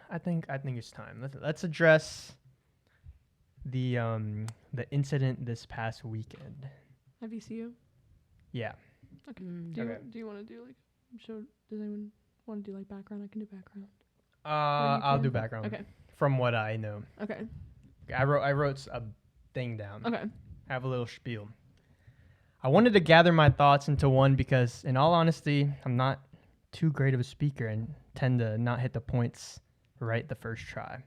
I think it's time. Let's address the incident this past weekend. At VCU? Yeah. Okay. Okay. Do you want to do like? Does anyone want to do like background? I can do background. I'll do background. Okay. From what I know. Okay. I wrote a thing down. Okay. Have a little spiel. I wanted to gather my thoughts into one because, in all honesty, I'm not too great of a speaker and tend to not hit the points right the first try.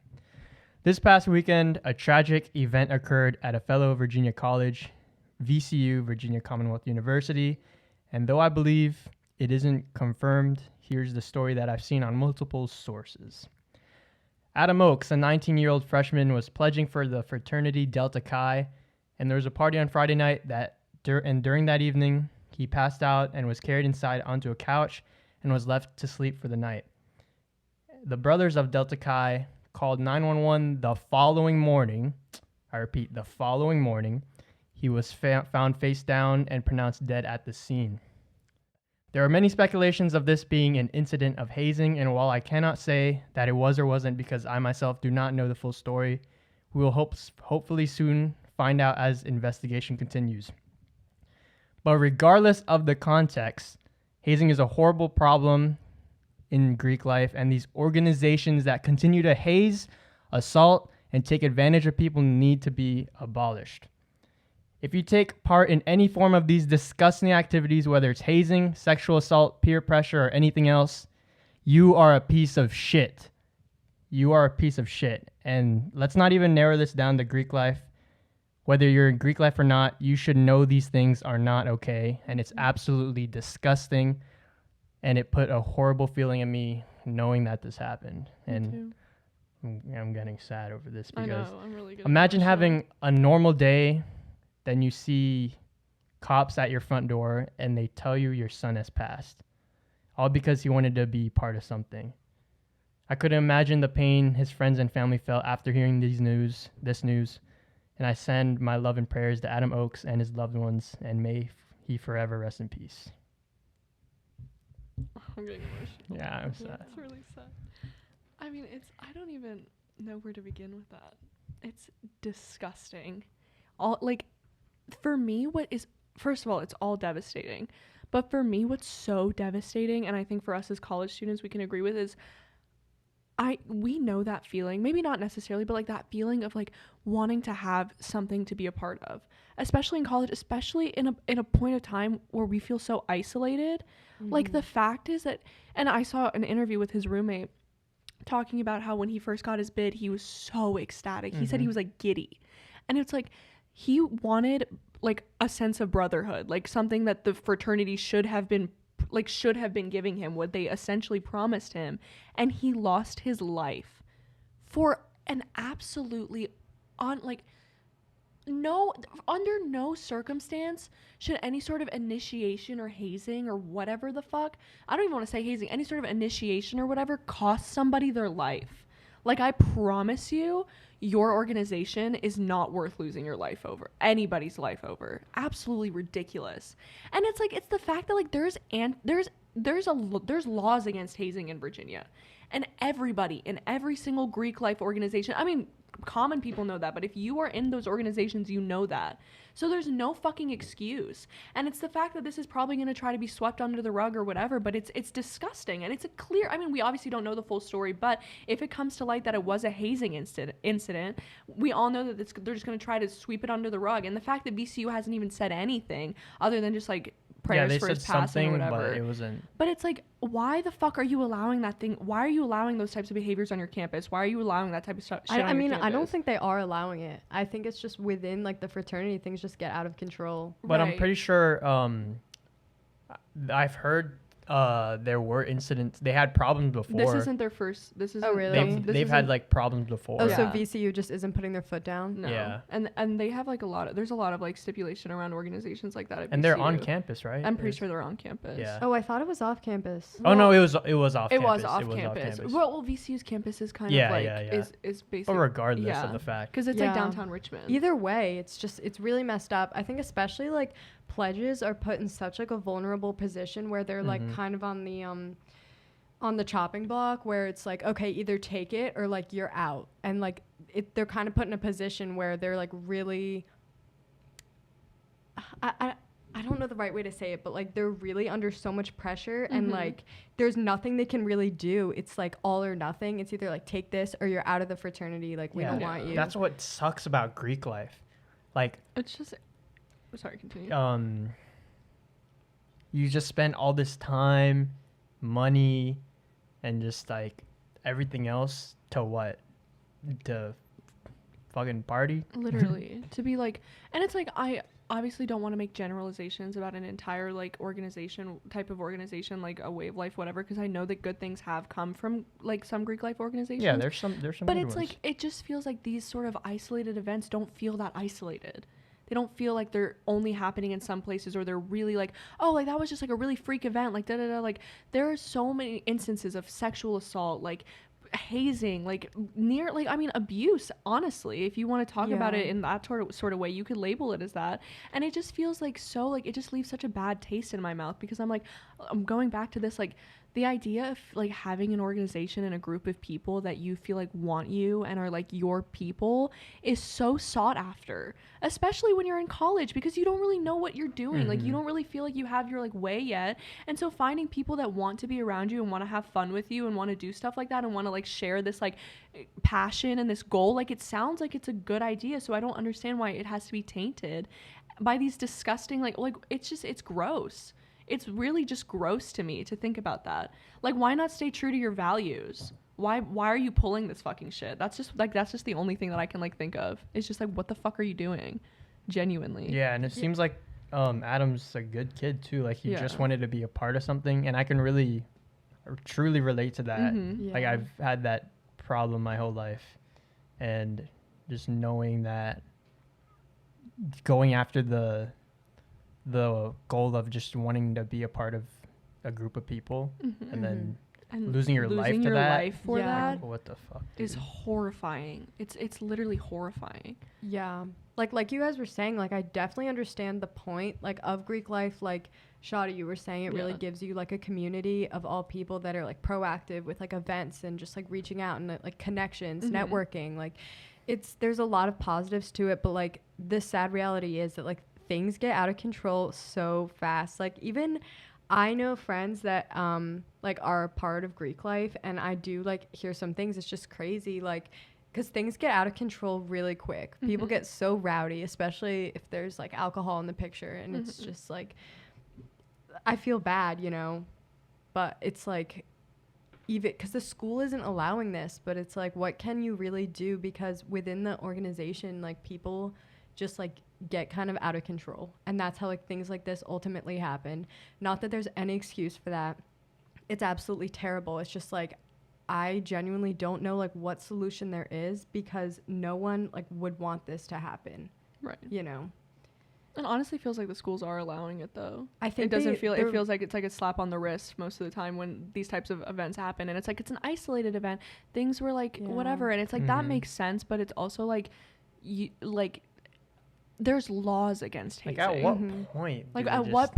This past weekend, a tragic event occurred at a fellow Virginia college, VCU, Virginia Commonwealth University, and though I believe it isn't confirmed, here's the story that I've seen on multiple sources. Adam Oakes, a 19-year-old freshman, was pledging for the fraternity Delta Chi, and there was a party on Friday night and during that evening, he passed out and was carried inside onto a couch and was left to sleep for the night. The brothers of Delta Chi called 911 the following morning. I repeat, the following morning. He was found face down and pronounced dead at the scene. There are many speculations of this being an incident of hazing, and while I cannot say that it was or wasn't because I myself do not know the full story, we will hopefully soon find out as investigation continues. But regardless of the context, hazing is a horrible problem in Greek life, and these organizations that continue to haze, assault, and take advantage of people need to be abolished. If you take part in any form of these disgusting activities, whether it's hazing, sexual assault, peer pressure, or anything else, you are a piece of shit. You are a piece of shit. And let's not even narrow this down to Greek life. Whether you're in Greek life or not, you should know these things are not okay, and it's absolutely disgusting, and it put a horrible feeling in me knowing that this happened. And I'm getting sad over this because I know, I'm really good. Imagine having a normal day, then you see cops at your front door, and they tell you your son has passed, all because he wanted to be part of something. I couldn't imagine the pain his friends and family felt after hearing this news. And I send my love and prayers to Adam Oakes and his loved ones, and may he forever rest in peace. I'm getting emotional. Yeah, I'm sad. It's really sad. I mean, I don't even know where to begin with that. It's disgusting. For me, first of all, it's all devastating. But for me, what's so devastating, and I think for us as college students we can agree with, is we know that feeling, maybe not necessarily, but like that feeling of like wanting to have something to be a part of, especially in college, especially in a point of time where we feel so isolated. Mm-hmm. Like the fact is that, and I saw an interview with his roommate talking about how when he first got his bid, he was so ecstatic. He said he was like giddy, and it's like he wanted like a sense of brotherhood, like something that the fraternity should have been giving him, what they essentially promised him, and he lost his life for an absolutely under no circumstance should any sort of initiation or hazing or whatever the fuck, I don't even want to say hazing, any sort of initiation or whatever cost somebody their life. Like, I promise you, your organization is not worth losing your life over. Anybody's life over. Absolutely ridiculous. And it's like, it's the fact that like there's laws against hazing in Virginia. And everybody in every single Greek life organization, I mean, common people know that, but if you are in those organizations, you know that. So there's no fucking excuse. And it's the fact that this is probably going to try to be swept under the rug or whatever, but it's disgusting. And it's I mean, we obviously don't know the full story, but if it comes to light that it was a hazing incident, we all know that they're just going to try to sweep it under the rug. And the fact that VCU hasn't even said anything other than just like prayers for his passing or whatever. But it wasn't. But it's like, why the fuck are you allowing that thing? Why are you allowing those types of behaviors on your campus? Why are you allowing that type of shit on your campus? I don't think they are allowing it. I think it's just within like the fraternity, things just get out of control. But right. I'm pretty sure I've heard there were incidents. They had problems before. This isn't their first. This is. Oh really? They've had like problems before. Oh, yeah. So VCU just isn't putting their foot down. No. Yeah. And they have like there's a lot of like stipulation around organizations like that at VCU. And they're on campus, right? I'm pretty sure they're on campus. Yeah. Oh, I thought it was off campus. Oh no, it was off. It was off campus. Off campus. Well, VCU's campus is kind of like is basically. But regardless of the fact, because it's like downtown Richmond. Either way, it's really messed up. I think especially like pledges are put in such like a vulnerable position where they're like kind of on on the chopping block where it's like, okay, either take it or like you're out. And like they're kind of put in a position where they're like really, I don't know the right way to say it, but like they're really under so much pressure and like there's nothing they can really do. It's like all or nothing. It's either like take this or you're out of the fraternity. Like we don't want you. That's what sucks about Greek life. Like It's just, sorry, continue. You just spend all this time, money, and just like everything else to what? To fucking party? Literally. To be like, and it's like, I obviously don't want to make generalizations about an entire like type of organization, like a way of life, whatever, because I know that good things have come from like some Greek life organizations. Yeah, there's some But good it's ones. like, it just feels like these sort of isolated events don't feel that isolated. They don't feel like they're only happening in some places, or they're really like, oh, like that was just like a really freak event, like da da da. Like there are so many instances of sexual assault, like hazing, like abuse. Honestly, if you want to talk about it in that sort of way, you could label it as that. And it just feels like so, like it just leaves such a bad taste in my mouth, because I'm like, I'm going back to this, like the idea of like having an organization and a group of people that you feel like want you and are like your people is so sought after, especially when you're in college, because you don't really know what you're doing. Like you don't really feel like you have your like way yet. And so finding people that want to be around you and want to have fun with you and want to do stuff like that and want to like share this like passion and this goal, like it sounds like it's a good idea. So I don't understand why it has to be tainted by these disgusting like it's gross. It's really just gross to me to think about that. Like, why not stay true to your values? Why are you pulling this fucking shit? That's just the only thing that I can like think of. It's just like, what the fuck are you doing? Genuinely. Yeah, and it seems like Adam's a good kid too. Like he just wanted to be a part of something, and I can really or truly relate to that. Like I've had that problem my whole life, and just knowing that going after the goal of just wanting to be a part of a group of people and then losing your life to that. Life for that like, what the fuck, dude? is horrifying. It's literally horrifying. Yeah. Like you guys were saying, like I definitely understand the point like of Greek life. Like Shadi, you were saying it really gives you like a community of all people that are like proactive with like events and just like reaching out and like connections, networking. Like there's a lot of positives to it, but like the sad reality is that like things get out of control so fast. Like even I know friends that like are a part of Greek life, and I do like hear some things. It's just crazy, like because things get out of control really quick. People get so rowdy, especially if there's like alcohol in the picture, and it's just like I feel bad, you know, but it's like even because the school isn't allowing this, but it's like what can you really do, because within the organization like people just like get kind of out of control, and that's how like things like this ultimately happen. Not that there's any excuse for that. It's absolutely terrible. It's just like I genuinely don't know like what solution there is, because no one like would want this to happen, Right. you know. And honestly feels like the schools are allowing it though. I think it feels like it's like a slap on the wrist most of the time when these types of events happen, and it's like it's an isolated event. Things were like whatever, and it's like that makes sense, but it's also like you like there's laws against hazing. Like at what point? Like at what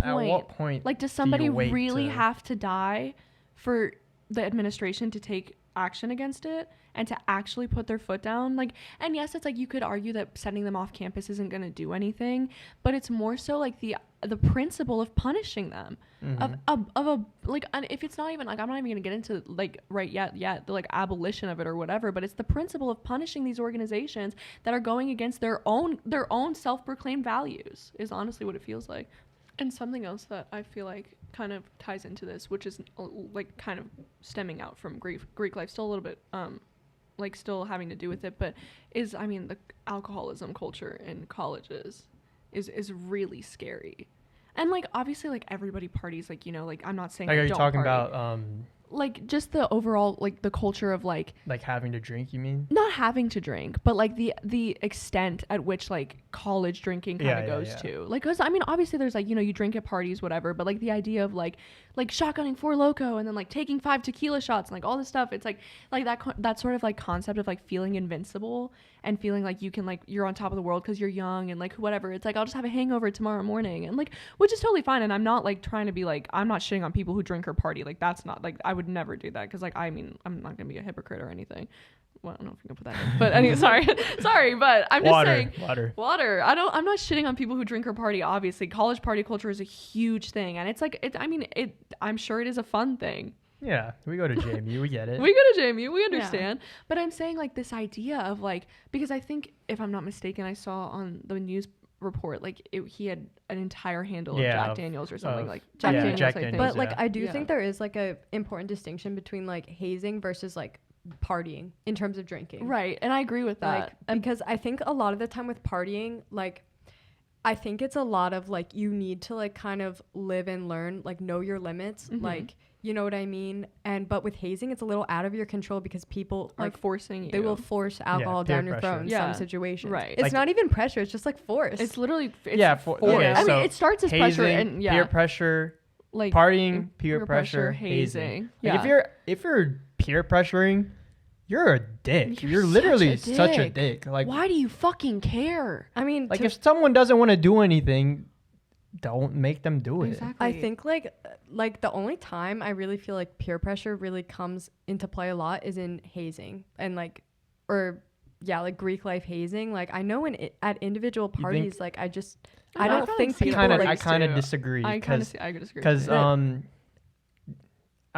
point? Like does do somebody you wait really to- have to die for the administration to take action against it and to actually put their foot down? Like, and yes, it's like you could argue that sending them off campus isn't going to do anything, but it's more so like the principle of punishing them of a like, and if it's not even like, I'm not even going to get into like the like abolition of it or whatever, but it's the principle of punishing these organizations that are going against their own self-proclaimed values is honestly what it feels like. And something else that I feel like kind of ties into this, which is like kind of stemming out from Greek life, still a little bit like still having to do with it, but is, I mean, the alcoholism culture in colleges is really scary. And like obviously like everybody parties, like, you know, like I'm not saying Like, like, are you don't talking party. about Like just the overall like the culture of like having to drink? You mean? not having to drink, but like the extent at which like college drinking kind of goes to, like, because I mean obviously there's like, you know, you drink at parties whatever, but like the idea of like shotgunning 4 Loko and then like taking 5 tequila shots and like all this stuff, it's like that sort of like concept of like feeling invincible and feeling like you can like you're on top of the world because you're young and like whatever. It's like I'll just have a hangover tomorrow morning, and like, which is totally fine, and I'm not like trying to be like, I'm not shitting on people who drink or party, like that's not like I would never do that because like I mean I'm not gonna be a hypocrite or anything. Well, I don't know if I'm gonna put that in, but anyway, sorry, but I'm just saying water. I'm not shitting on people who drink or party. Obviously, college party culture is a huge thing, and it's like I'm sure it is a fun thing. Yeah, we go to JMU, we get it. We go to JMU, we understand. Yeah. But I'm saying like this idea of like, because I think if I'm not mistaken, I saw on the news report like he had an entire handle of Jack Daniels or something like Jack Daniels. Jack Daniels. But like I do think there is like a important distinction between like hazing versus like partying in terms of drinking. Right, and I agree with that. Like, because I think a lot of the time with partying, like I think it's a lot of like you need to like kind of live and learn, like know your limits, like you know what I mean? But with hazing, it's a little out of your control because people like forcing you. They will force alcohol down your throat in some situations. Right. It's like, not even pressure. It's just like force. It's literally force. Okay, I mean, it starts as hazing, pressure and peer pressure, like partying, peer pressure, hazing. Like if you're peer pressuring, you're a dick. You're literally such a dick. Like, why do you fucking care? I mean, like if someone doesn't want to do anything, don't make them do it. Exactly. I think like the only time I really feel like peer pressure really comes into play a lot is in hazing and like Greek life hazing. Like I know at individual parties, like I don't think people. I kind of disagree. I disagree because I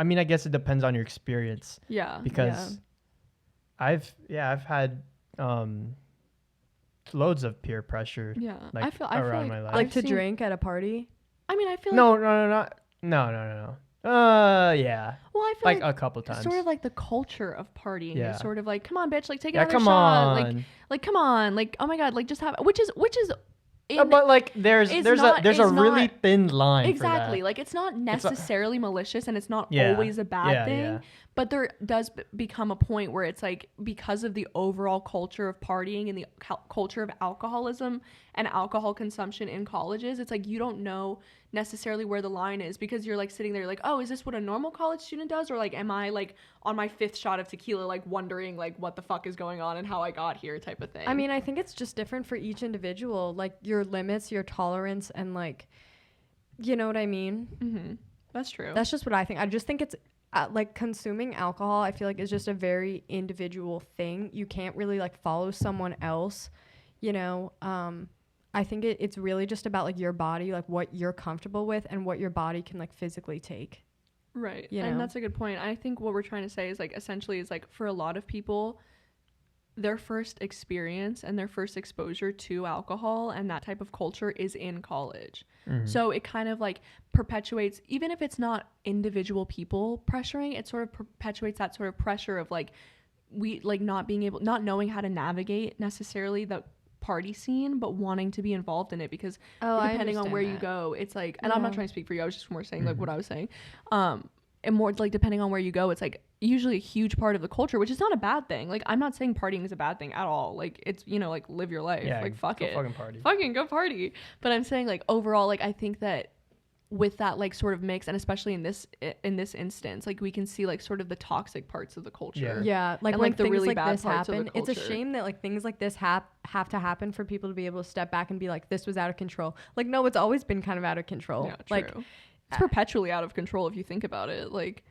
mean I guess it depends on your experience. Yeah. Because I've had loads of peer pressure. Yeah. Like, I feel around like my life. Like to drink at a party. I mean, I feel no. Yeah. Well, I feel like a couple times. Sort of like the culture of partying is sort of like, come on, bitch, like take another come shot, on. like come on, like oh my god, like just have which is. But like there's a really thin line. Exactly. For that. Like it's not necessarily malicious and it's not always a bad thing. Yeah. But there does become a point where it's like because of the overall culture of partying and the culture of alcoholism and alcohol consumption in colleges, it's like you don't know necessarily where the line is because you're like sitting there like, oh, is this what a normal college student does? Or like, am I like on my 5th shot of tequila, like wondering like what the fuck is going on and how I got here type of thing. I mean, I think it's just different for each individual, like your limits, your tolerance, and like, you know what I mean? Mm-hmm. That's true. That's just what I think. I just think it's like consuming alcohol, I feel like is just a very individual thing. You can't really like follow someone else, you know? I think it's really just about like your body, like what you're comfortable with and what your body can like physically take. Right. And that's a good point. I think what we're trying to say is like essentially is like for a lot of people, their first experience and their first exposure to alcohol and that type of culture is in college. Mm-hmm. So it kind of like perpetuates, even if it's not individual people pressuring, it sort of perpetuates that sort of pressure of like we like not knowing how to navigate necessarily the party scene but wanting to be involved in it because depending on where you go, it's like, and I'm not trying to speak for you, I was just more saying like what I was saying, and more like depending on where you go, it's like usually a huge part of the culture, which is not a bad thing. Like I'm not saying partying is a bad thing at all. Like it's, you know, like live your life, like fuck it, fucking go party. But I'm saying like overall, like I think that with that like sort of mix, and especially in this instance, like we can see like sort of the toxic parts of the culture. Yeah, like and, when like the things really like bad this parts happen, of the it's culture. a shame that like things like this have to happen for people to be able to step back and be like, this was out of control. Like no, it's always been kind of out of control. Yeah, true. Like it's perpetually out of control if you think about it. Like